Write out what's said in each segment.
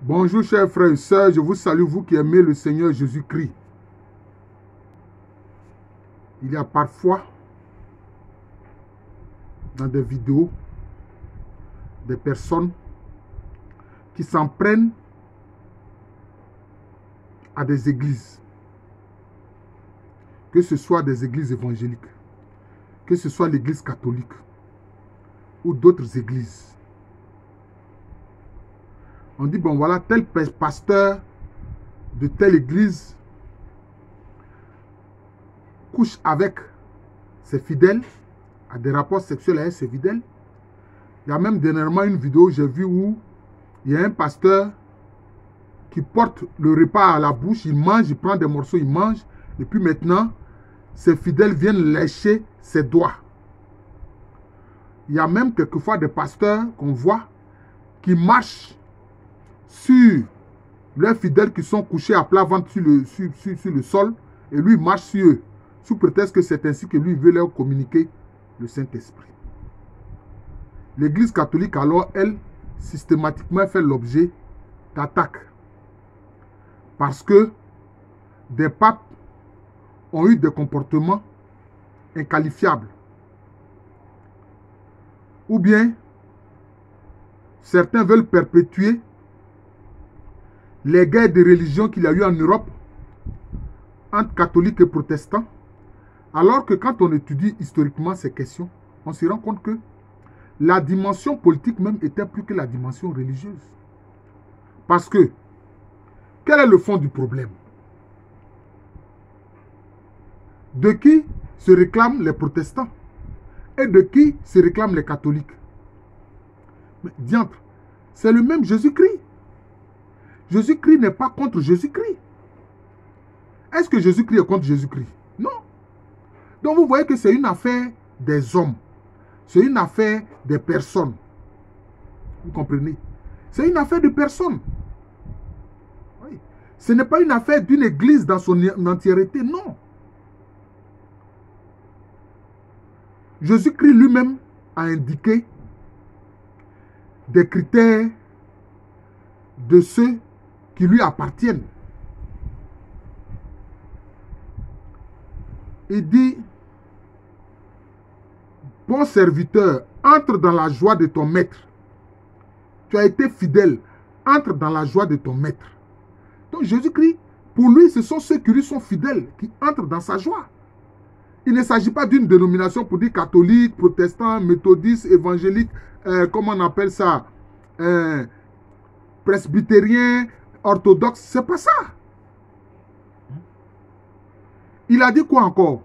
Bonjour chers frères et sœurs, je vous salue, vous qui aimez le Seigneur Jésus-Christ. Il y a parfois, dans des vidéos, des personnes qui s'en prennent à des églises. Que ce soit des églises évangéliques, que ce soit l'église catholique ou d'autres églises. On dit, bon voilà, tel pasteur de telle église couche avec ses fidèles, a des rapports sexuels avec ses fidèles. Il y a même dernièrement une vidéo, j'ai vu où il y a un pasteur qui porte le repas à la bouche, il mange, il prend des morceaux, il mange, et puis maintenant, ses fidèles viennent lécher ses doigts. Il y a même quelquefois des pasteurs qu'on voit qui marchent sur leurs fidèles qui sont couchés à plat ventre sur le sol, et lui marche sur eux, sous prétexte que c'est ainsi que lui veut leur communiquer le Saint-Esprit. L'Église catholique, alors, elle, systématiquement fait l'objet d'attaques. Parce que des papes ont eu des comportements inqualifiables. Ou bien, certains veulent perpétuer les guerres de religion qu'il y a eu en Europe entre catholiques et protestants, alors que quand on étudie historiquement ces questions, on se rend compte que la dimension politique même était plus que la dimension religieuse. Parce que, quel est le fond du problème? De qui se réclament les protestants et de qui se réclament les catholiques? Mais diantre, c'est le même Jésus-Christ. Jésus-Christ n'est pas contre Jésus-Christ. Est-ce que Jésus-Christ est contre Jésus-Christ? Non. Donc vous voyez que c'est une affaire des hommes. C'est une affaire des personnes. Vous comprenez? C'est une affaire de personnes. Oui. Ce n'est pas une affaire d'une église dans son entièreté, non. Jésus-Christ lui-même a indiqué des critères de ceux qui lui appartiennent. Il dit, bon serviteur, entre dans la joie de ton maître. Tu as été fidèle, entre dans la joie de ton maître. Donc Jésus-Christ, pour lui, ce sont ceux qui lui sont fidèles, qui entrent dans sa joie. Il ne s'agit pas d'une dénomination pour dire catholique, protestant, méthodiste, évangélique, comment on appelle ça, presbytérien, orthodoxe, c'est pas ça. Il a dit quoi encore?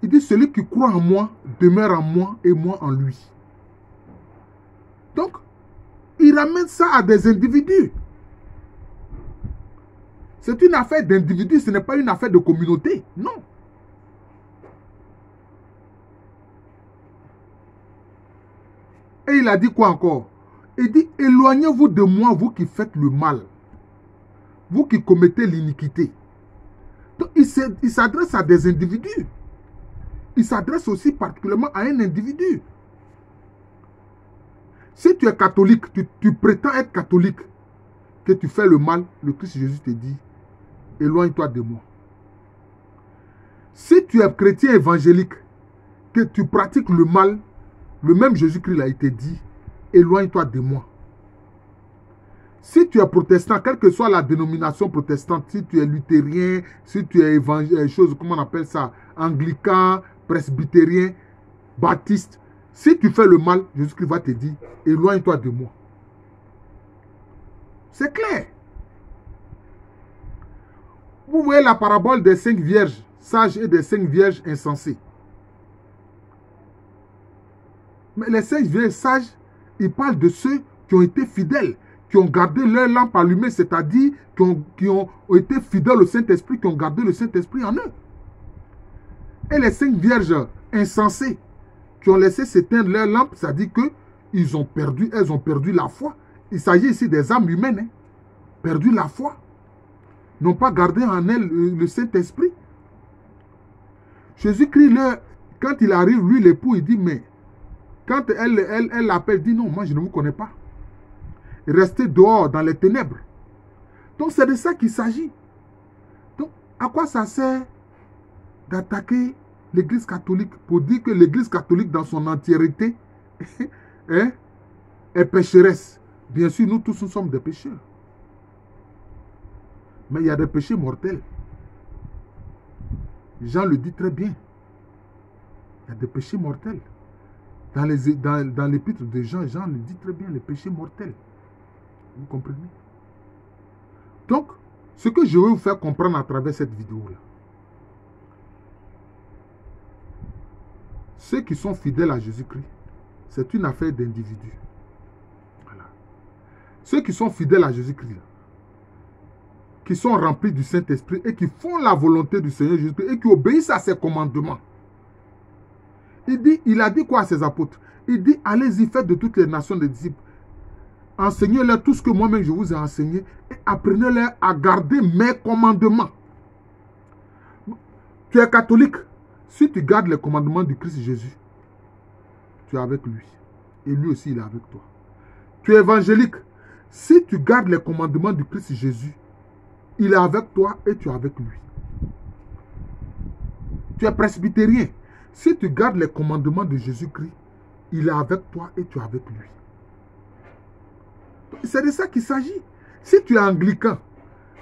Il dit, celui qui croit en moi, demeure en moi et moi en lui. Donc, il ramène ça à des individus. C'est une affaire d'individus, ce n'est pas une affaire de communauté, non. Et il a dit quoi encore? Il dit, éloignez-vous de moi, vous qui faites le mal. Vous qui commettez l'iniquité. Donc, il s'adresse à des individus. Il s'adresse aussi particulièrement à un individu. Si tu es catholique, tu prétends être catholique, que tu fais le mal, le Christ Jésus te dit, éloigne-toi de moi. Si tu es chrétien évangélique, que tu pratiques le mal, le même Jésus-Christ a été dit, éloigne-toi de moi. Si tu es protestant, quelle que soit la dénomination protestante, si tu es luthérien, si tu es comment on appelle ça, anglican, presbytérien, baptiste, si tu fais le mal, Jésus-Christ va te dire, éloigne-toi de moi. C'est clair. Vous voyez la parabole des 5 vierges sages et des 5 vierges insensées. Mais les 5 vierges sages, ils parlent de ceux qui ont été fidèles, qui ont gardé leur lampe allumée, c'est-à-dire qui ont été fidèles au Saint-Esprit, qui ont gardé le Saint-Esprit en eux. Et les 5 vierges insensées, qui ont laissé s'éteindre leur lampe, c'est-à-dire qu'elles ont perdu la foi. Il s'agit ici des âmes humaines, hein, perdu la foi, n'ont pas gardé en elles le Saint-Esprit. Jésus-Christ, quand il arrive, lui, l'époux, il dit, mais quand elle l'appelle, dit non, moi je ne vous connais pas. Restez dehors dans les ténèbres. Donc c'est de ça qu'il s'agit. Donc à quoi ça sert d'attaquer l'Église catholique pour dire que l'Église catholique dans son entièreté hein, est pécheresse? Bien sûr, nous tous nous sommes des pécheurs. Mais il y a des péchés mortels. Jean le dit très bien. Il y a des péchés mortels. Dans l'épître de Jean, Jean le dit très bien, les péchés mortels. Vous comprenez? Donc, ce que je veux vous faire comprendre à travers cette vidéo-là, ceux qui sont fidèles à Jésus-Christ, c'est une affaire d'individus. Voilà. Ceux qui sont fidèles à Jésus-Christ, qui sont remplis du Saint-Esprit et qui font la volonté du Seigneur Jésus-Christ et qui obéissent à ses commandements. Il a dit quoi à ses apôtres? Il dit, allez-y, faites de toutes les nations des disciples. Enseignez-leur tout ce que moi-même je vous ai enseigné et apprenez-leur à garder mes commandements. Tu es catholique. Si tu gardes les commandements du Christ Jésus, tu es avec lui. Et lui aussi, il est avec toi. Tu es évangélique. Si tu gardes les commandements du Christ Jésus, il est avec toi et tu es avec lui. Tu es presbytérien. Si tu gardes les commandements de Jésus-Christ, il est avec toi et tu es avec lui. C'est de ça qu'il s'agit. Si tu es anglican,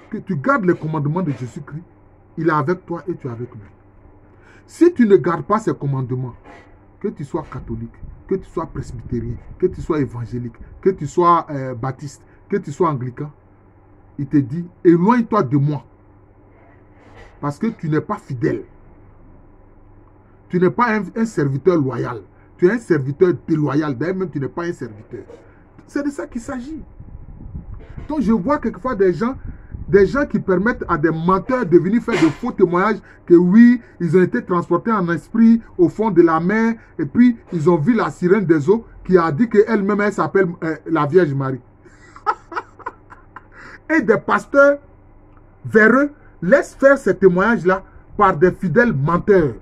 que tu gardes les commandements de Jésus-Christ, il est avec toi et tu es avec lui. Si tu ne gardes pas ces commandements, que tu sois catholique, que tu sois presbytérien, que tu sois évangélique, que tu sois baptiste, que tu sois anglican, il te dit, éloigne-toi de moi. Parce que tu n'es pas fidèle. Tu n'es pas un serviteur loyal. Tu es un serviteur déloyal. D'ailleurs, même tu n'es pas un serviteur. C'est de ça qu'il s'agit. Donc, je vois quelquefois des gens qui permettent à des menteurs de venir faire de faux témoignages que oui, ils ont été transportés en esprit au fond de la mer et puis ils ont vu la sirène des eaux qui a dit qu'elle-même, elle s'appelle la Vierge Marie. Et des pasteurs véreux laissent faire ces témoignages-là par des fidèles menteurs.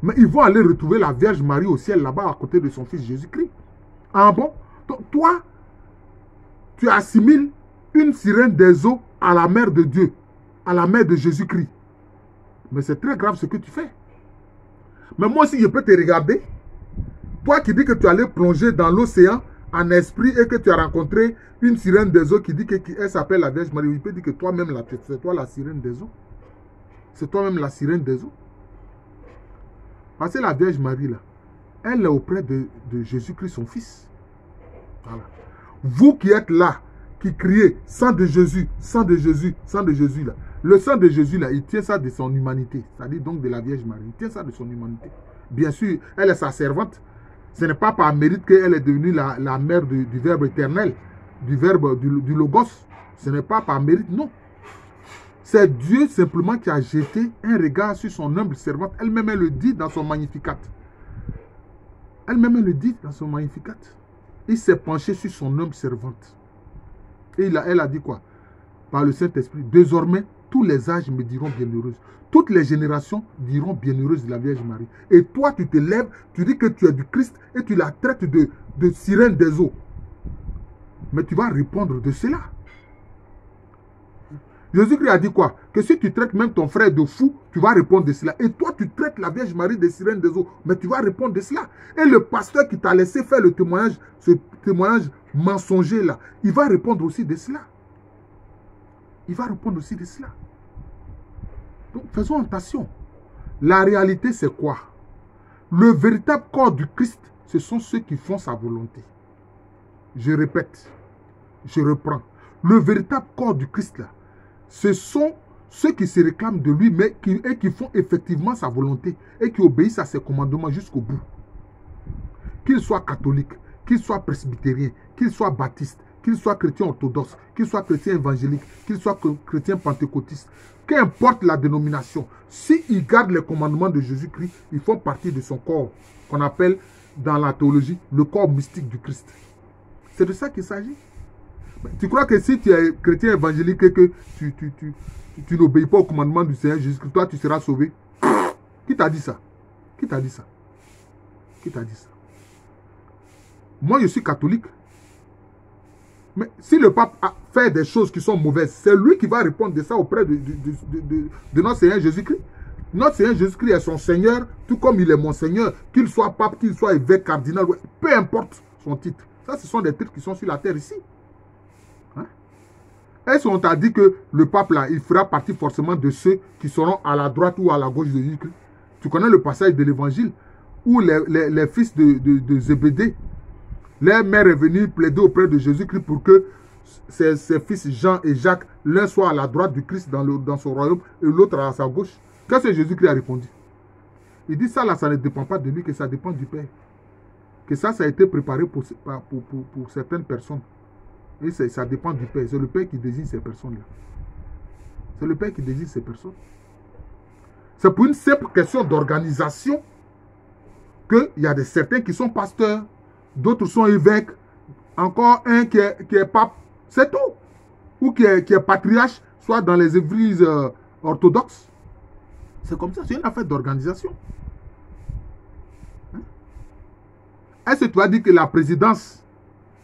Mais ils vont aller retrouver la Vierge Marie au ciel là-bas à côté de son fils Jésus-Christ. Ah bon? Donc, toi, tu assimiles une sirène des eaux à la mère de Dieu, à la mère de Jésus-Christ. Mais c'est très grave ce que tu fais. Mais moi aussi, je peux te regarder. Toi qui dis que tu allais plonger dans l'océan en esprit et que tu as rencontré une sirène des eaux qui dit qu'elle s'appelle la Vierge Marie. Il peut dire que toi-même, c'est toi la sirène des eaux. C'est toi-même la sirène des eaux. Parce que la Vierge Marie, là, elle est auprès de Jésus-Christ, son fils. Voilà. Vous qui êtes là, qui criez, sang de Jésus, sang de Jésus, sang de Jésus, là. Le sang de Jésus, là, il tient ça de son humanité. C'est-à-dire donc de la Vierge Marie. Il tient ça de son humanité. Bien sûr, elle est sa servante. Ce n'est pas par mérite qu'elle est devenue la mère du Verbe éternel, du Verbe, du Logos. Ce n'est pas par mérite, non. C'est Dieu simplement qui a jeté un regard sur son humble servante. Elle-même, elle le dit dans son Magnificat. Elle-même, elle le dit dans son Magnificat. Il s'est penché sur son humble servante. Et elle a dit quoi? Par le Saint-Esprit, désormais, tous les âges me diront bienheureuse. Toutes les générations diront bienheureuse de la Vierge Marie. Et toi, tu te lèves, tu dis que tu es du Christ et tu la traites de sirène des eaux. Mais tu vas répondre de cela. Jésus-Christ a dit quoi? Que si tu traites même ton frère de fou, tu vas répondre de cela. Et toi, tu traites la Vierge Marie de sirène des eaux, mais tu vas répondre de cela. Et le pasteur qui t'a laissé faire le témoignage, ce témoignage mensonger là, il va répondre aussi de cela. Il va répondre aussi de cela. Donc, faisons attention. La réalité, c'est quoi? Le véritable corps du Christ, ce sont ceux qui font sa volonté. Je répète, je reprends. Le véritable corps du Christ là, ce sont ceux qui se réclament de lui, mais qui font effectivement sa volonté et qui obéissent à ses commandements jusqu'au bout. Qu'ils soient catholiques, qu'ils soient presbytériens, qu'ils soient baptistes, qu'ils soient chrétiens orthodoxes, qu'ils soient chrétiens évangéliques, qu'ils soient chrétiens pentecôtistes, qu'importe la dénomination, s'ils gardent les commandements de Jésus-Christ, ils font partie de son corps, qu'on appelle dans la théologie le corps mystique du Christ. C'est de ça qu'il s'agit. Tu crois que si tu es chrétien évangélique et que tu n'obéis pas au commandement du Seigneur Jésus-Christ, toi tu seras sauvé? Qui t'a dit ça? Qui t'a dit ça? Qui t'a dit ça? Moi je suis catholique. Mais si le pape a fait des choses qui sont mauvaises, c'est lui qui va répondre de ça auprès de notre Seigneur Jésus-Christ. Notre Seigneur Jésus-Christ est son Seigneur, tout comme il est mon Seigneur, qu'il soit pape, qu'il soit évêque, cardinal, peu importe son titre. Ça, ce sont des titres qui sont sur la terre ici. Hein? Est-ce qu'on t'a dit que le pape, là, il fera partie forcément de ceux qui seront à la droite ou à la gauche de Jésus-Christ? Tu connais le passage de l'évangile où les fils de Zébédée, leur mère est venue plaider auprès de Jésus-Christ pour que ses fils Jean et Jacques, l'un soit à la droite du Christ dans son royaume et l'autre à sa gauche. Qu'est-ce que Jésus-Christ a répondu? Il dit ça là, ça ne dépend pas de lui, que ça dépend du Père. Que ça a été préparé pour certaines personnes. Et ça dépend du Père. C'est le Père qui désigne ces personnes-là. C'est le Père qui désigne ces personnes. C'est pour une simple question d'organisation qu'il y a certains qui sont pasteurs, d'autres sont évêques, encore un qui est pape, c'est tout. Ou qui est patriarche, soit dans les églises orthodoxes. C'est comme ça, c'est une affaire d'organisation. Hein? Est-ce que tu as dit que la présidence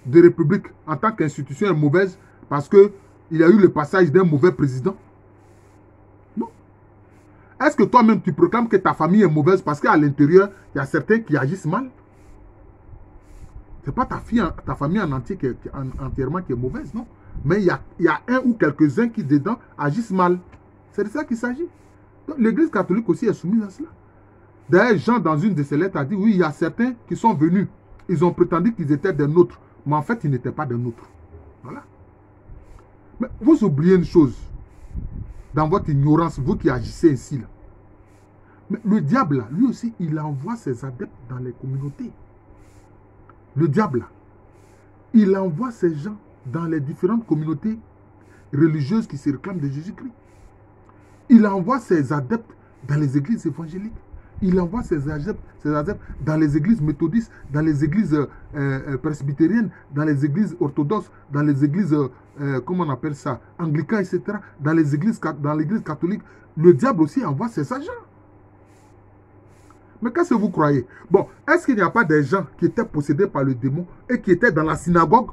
de République en tant qu'institution est mauvaise parce qu'il y a eu le passage d'un mauvais président? Non. Est-ce que toi-même tu proclames que ta famille est mauvaise parce qu'à l'intérieur, il y a certains qui agissent mal? Ce n'est pas ta famille en entier entièrement qui est mauvaise, non. Mais il y a un ou quelques-uns qui dedans agissent mal. C'est de ça qu'il s'agit. L'Église catholique aussi est soumise à cela. D'ailleurs, Jean, dans une de ses lettres, a dit, oui, il y a certains qui sont venus. Ils ont prétendu qu'ils étaient des nôtres. Mais en fait, ils n'étaient pas des nôtres. Voilà. Mais vous oubliez une chose. Dans votre ignorance, vous qui agissez ainsi, là. Mais le diable, là, lui aussi, il envoie ses adeptes dans les communautés. Le diable, là, il envoie ses gens dans les différentes communautés religieuses qui se réclament de Jésus-Christ. Il envoie ses adeptes dans les églises évangéliques. Il envoie ses adeptes dans les églises méthodistes, dans les églises presbytériennes, dans les églises orthodoxes, dans les églises, comment on appelle ça, anglicanes, etc. Dans l'église catholique. Le diable aussi envoie ses agents. Mais qu'est-ce que vous croyez? Bon, est-ce qu'il n'y a pas des gens qui étaient possédés par le démon et qui étaient dans la synagogue?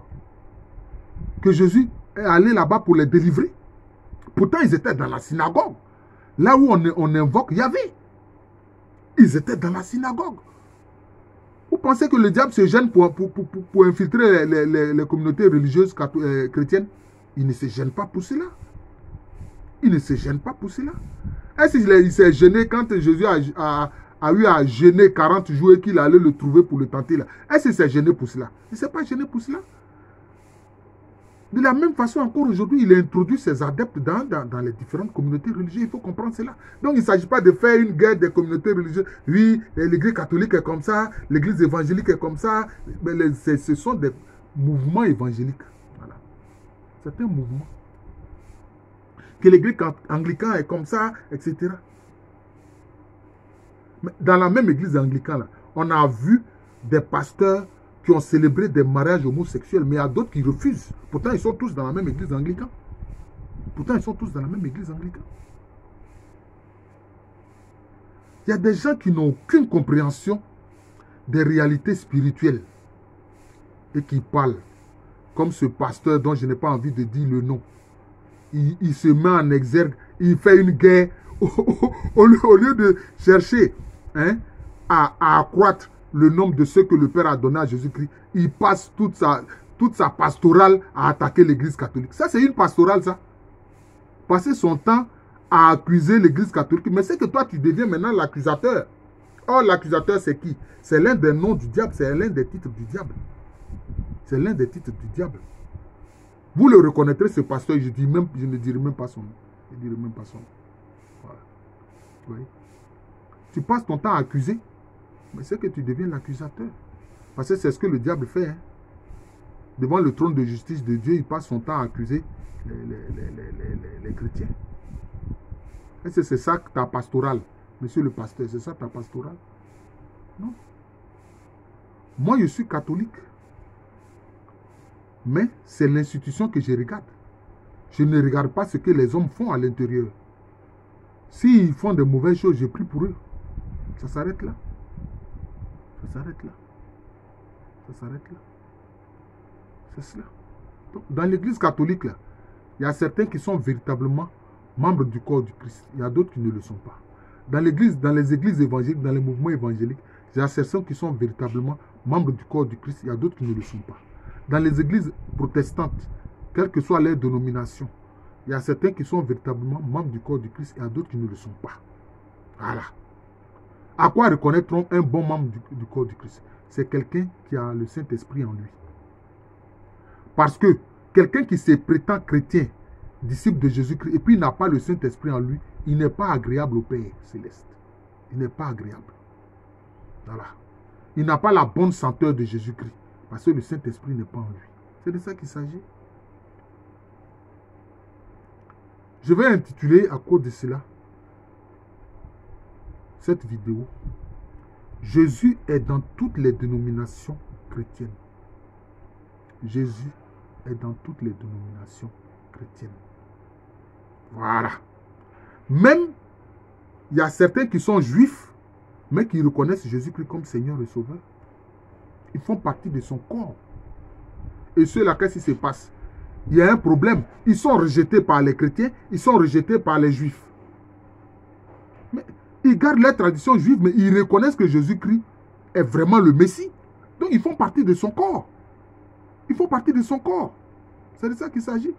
Que Jésus est allé là-bas pour les délivrer? Pourtant, ils étaient dans la synagogue. Là où on invoque Yahvé. Ils étaient dans la synagogue. Vous pensez que le diable se gêne pour infiltrer les communautés religieuses chrétiennes? Il ne se gêne pas pour cela. Il ne se gêne pas pour cela. Est-ce qu'il s'est gêné quand Jésus a eu à gêner 40 jours et qu'il allait le trouver pour le tenter là? Est-ce qu'il s'est gêné pour cela? Il ne s'est pas gêné pour cela. De la même façon, encore aujourd'hui, il a introduit ses adeptes dans les différentes communautés religieuses. Il faut comprendre cela. Donc, il ne s'agit pas de faire une guerre des communautés religieuses. Oui, l'église catholique est comme ça, l'église évangélique est comme ça. Mais ce sont des mouvements évangéliques. Voilà. C'est un mouvement. Que l'église anglicane est comme ça, etc. Mais dans la même église anglicane, là, on a vu des pasteurs qui ont célébré des mariages homosexuels, mais il y a d'autres qui refusent. Pourtant, ils sont tous dans la même église anglicane. Pourtant, ils sont tous dans la même église anglicane. Il y a des gens qui n'ont aucune compréhension des réalités spirituelles et qui parlent comme ce pasteur dont je n'ai pas envie de dire le nom. Il se met en exergue, il fait une guerre au lieu de chercher à accroître le nombre de ceux que le Père a donné à Jésus-Christ. Il passe toute sa pastorale à attaquer l'église catholique. Ça, c'est une pastorale, ça. Passer son temps à accuser l'église catholique. Mais c'est que toi, tu deviens maintenant l'accusateur. Or, l'accusateur, c'est qui? C'est l'un des noms du diable. C'est l'un des titres du diable. C'est l'un des titres du diable. Vous le reconnaîtrez, ce pasteur. Je ne dirai même pas son nom. Je ne dirai même pas son nom. Voilà. Oui. Tu passes ton temps à accuser. Mais c'est que tu deviens l'accusateur. Parce que c'est ce que le diable fait. Hein. Devant le trône de justice de Dieu, il passe son temps à accuser les chrétiens. Est-ce que c'est ça ta pastorale, monsieur le pasteur? C'est ça ta pastorale? Non. Moi, je suis catholique. Mais c'est l'institution que je regarde. Je ne regarde pas ce que les hommes font à l'intérieur. S'ils font de mauvaises choses, je prie pour eux. Ça s'arrête là. Ça s'arrête là. Ça s'arrête là. C'est cela. Donc, dans l'église catholique, là, il y a certains qui sont véritablement membres du corps du Christ. Il y a d'autres qui ne le sont pas. Dans les églises évangéliques, dans les mouvements évangéliques, il y a certains qui sont véritablement membres du corps du Christ. Il y a d'autres qui ne le sont pas. Dans les églises protestantes, quelle que soit leur dénomination, il y a certains qui sont véritablement membres du corps du Christ. Il y a d'autres qui ne le sont pas. Voilà. À quoi reconnaîtront un bon membre du corps du Christ? C'est quelqu'un qui a le Saint-Esprit en lui. Parce que quelqu'un qui se prétend chrétien, disciple de Jésus-Christ, et puis il n'a pas le Saint-Esprit en lui, il n'est pas agréable au Père céleste. Il n'est pas agréable. Voilà. Il n'a pas la bonne senteur de Jésus-Christ. Parce que le Saint-Esprit n'est pas en lui. C'est de ça qu'il s'agit. Je vais intituler à cause de cela cette vidéo. Jésus est dans toutes les dénominations chrétiennes. Jésus est dans toutes les dénominations chrétiennes. Voilà. Même, il y a certains qui sont juifs, mais qui reconnaissent Jésus-Christ comme Seigneur et Sauveur. Ils font partie de son corps. Et ceux-là, qu'est-ce qui se passe? Il y a un problème. Ils sont rejetés par les chrétiens, ils sont rejetés par les juifs. Mais ils gardent leur tradition juive, mais ils reconnaissent que Jésus-Christ est vraiment le Messie. Donc ils font partie de son corps. Ils font partie de son corps. C'est de ça qu'il s'agit.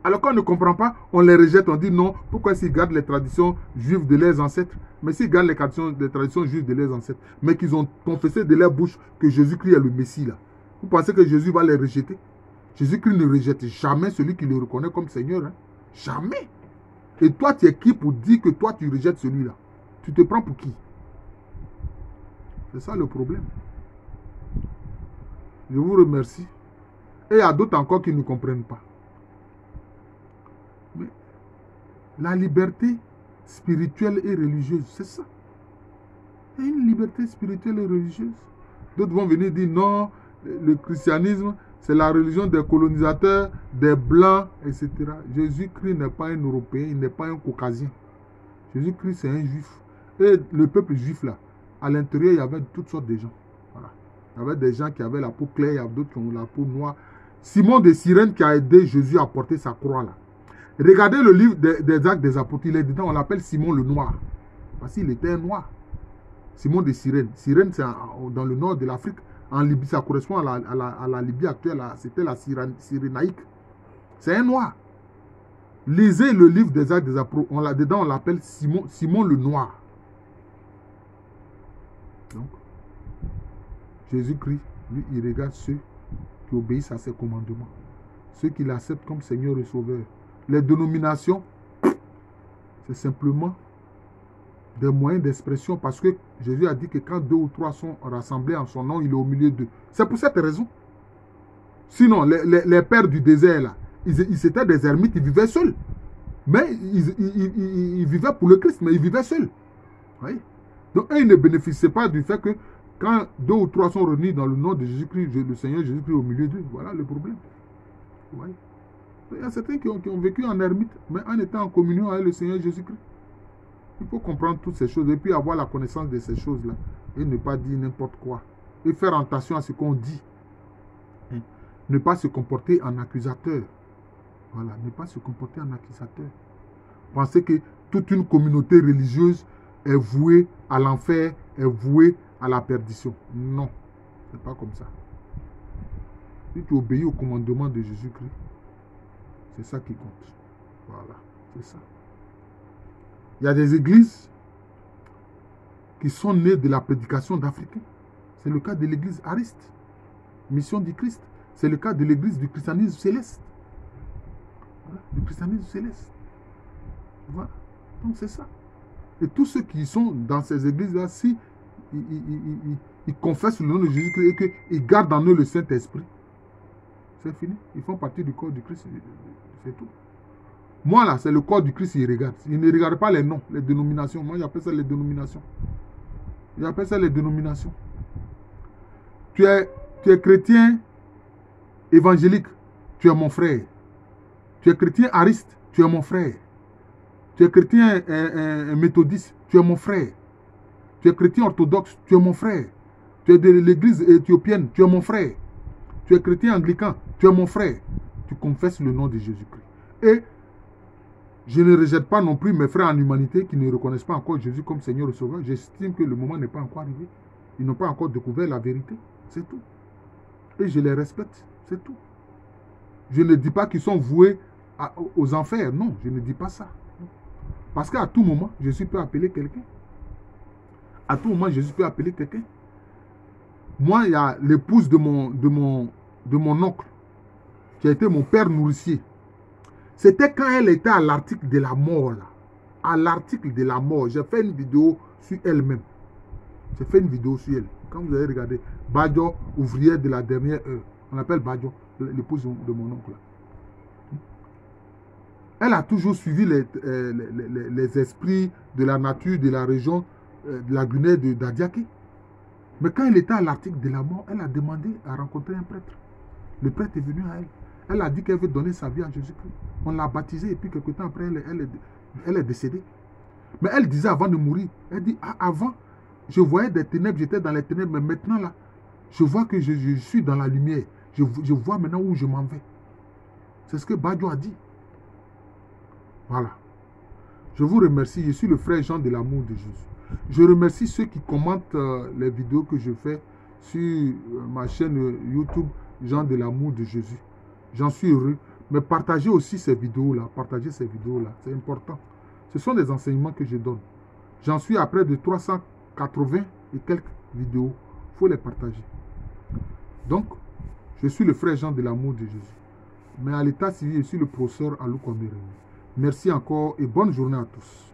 Alors quand on ne comprend pas, on les rejette, on dit non, pourquoi s'ils gardent les traditions juives de leurs ancêtres? Mais s'ils gardent les traditions juives de leurs ancêtres, mais qu'ils ont confessé de leur bouche que Jésus-Christ est le Messie là, vous pensez que Jésus va les rejeter? Jésus-Christ ne rejette jamais celui qui le reconnaît comme Seigneur. Hein? Jamais. Et toi, tu es qui pour dire que toi, tu rejettes celui-là? Tu te prends pour qui? C'est ça le problème. Je vous remercie. Et il y a d'autres encore qui ne comprennent pas. Mais la liberté spirituelle et religieuse, c'est ça. Il y a une liberté spirituelle et religieuse. D'autres vont venir dire non, le christianisme, c'est la religion des colonisateurs, des blancs, etc. Jésus-Christ n'est pas un Européen, il n'est pas un Caucasien. Jésus-Christ, c'est un juif. Et le peuple juif, là, à l'intérieur, il y avait toutes sortes de gens. Voilà. Il y avait des gens qui avaient la peau claire, il y avait d'autres qui ont la peau noire. Simon de Cyrène qui a aidé Jésus à porter sa croix, là. Regardez le livre des Actes des Apôtres, il est dedans, on l'appelle Simon le Noir. Parce qu'il était un noir. Simon de Cyrène. Cyrène, c'est dans le nord de l'Afrique. En Libye, ça correspond à la Libye actuelle. C'était la Cyrénaïque. C'est un noir. Lisez le livre des Actes des Apôtres. Dedans, on l'appelle Simon le Noir. Donc, Jésus-Christ, lui, il regarde ceux qui obéissent à ses commandements. Ceux qui l'acceptent comme Seigneur et Sauveur. Les dénominations, c'est simplement des moyens d'expression, parce que Jésus a dit que quand 2 ou 3 sont rassemblés en son nom, il est au milieu d'eux. C'est pour cette raison. Sinon, les pères du désert, là, ils étaient des ermites, ils vivaient seuls. Mais ils vivaient pour le Christ, mais ils vivaient seuls. Oui. Donc, ils ne bénéficiaient pas du fait que quand 2 ou 3 sont réunis dans le nom de Jésus-Christ, le Seigneur Jésus-Christ au milieu d'eux. Voilà le problème. Oui. Il y a certains qui ont vécu en ermite, mais en étant en communion avec le Seigneur Jésus-Christ. Il faut comprendre toutes ces choses et puis avoir la connaissance de ces choses-là. Et ne pas dire n'importe quoi. Et faire attention à ce qu'on dit. Ne pas se comporter en accusateur. Voilà, ne pas se comporter en accusateur. Penser que toute une communauté religieuse est vouée à l'enfer, est vouée à la perdition. Non, c'est pas comme ça. Si tu obéis au commandement de Jésus-Christ, c'est ça qui compte. Voilà, c'est ça. Il y a des églises qui sont nées de la prédication d'Africains. C'est le cas de l'église Ariste, Mission du Christ. C'est le cas de l'église du christianisme céleste. Voilà, du christianisme céleste. Voilà. Donc c'est ça. Et tous ceux qui sont dans ces églises-là, si ils confessent le nom de Jésus-Christ et qu'ils gardent en eux le Saint-Esprit, c'est fini. Ils font partie du corps du Christ. C'est tout. Moi, là, c'est le corps du Christ, il regarde. Il ne regarde pas les noms, les dénominations. Moi, j'appelle ça les dénominations. J'appelle ça les dénominations. Tu es chrétien évangélique, tu es mon frère. Tu es chrétien ariste, tu es mon frère. Tu es chrétien méthodiste, tu es mon frère. Tu es chrétien orthodoxe, tu es mon frère. Tu es de l'église éthiopienne, tu es mon frère. tu es chrétien anglican, tu es mon frère. Tu confesses le nom de Jésus-Christ. Et je ne rejette pas non plus mes frères en humanité qui ne reconnaissent pas encore Jésus comme Seigneur et Sauveur. J'estime que le moment n'est pas encore arrivé. Ils n'ont pas encore découvert la vérité. C'est tout. Et je les respecte. C'est tout. Je ne dis pas qu'ils sont voués aux enfers. Non, je ne dis pas ça. Parce qu'à tout moment, Jésus peut appeler quelqu'un. À tout moment, Jésus peut appeler quelqu'un. Moi, il y a l'épouse de mon oncle, qui a été mon père nourricier. C'était quand elle était à l'article de la mort, là. À l'article de la mort. J'ai fait une vidéo sur elle-même. J'ai fait une vidéo sur elle. Quand vous avez regardé, Badjo, ouvrière de la dernière heure. On appelle Badjo, l'épouse de mon oncle. Elle a toujours suivi les esprits de la nature, de la région, de la Guinée, d'Adiaké. Mais quand elle était à l'article de la mort, elle a demandé à rencontrer un prêtre. Le prêtre est venu à elle. Elle a dit qu'elle veut donner sa vie à Jésus-Christ. On l'a baptisée et puis quelque temps après, elle est décédée. Mais elle disait avant de mourir, elle dit, ah, avant, je voyais des ténèbres, j'étais dans les ténèbres, mais maintenant là, je vois que je suis dans la lumière. Je vois maintenant où je m'en vais. C'est ce que Badjo a dit. Voilà. Je vous remercie. Je suis le frère Jean de l'amour de Jésus. Je remercie ceux qui commentent les vidéos que je fais sur ma chaîne YouTube Jean de l'amour de Jésus. J'en suis heureux. Mais partagez aussi ces vidéos-là. Partagez ces vidéos-là. C'est important. Ce sont des enseignements que je donne. J'en suis à près de 380 et quelques vidéos. Il faut les partager. Donc, je suis le frère Jean de l'amour de Jésus. Mais à l'état civil, je suis le professeur Alou Koméré. Merci encore et bonne journée à tous.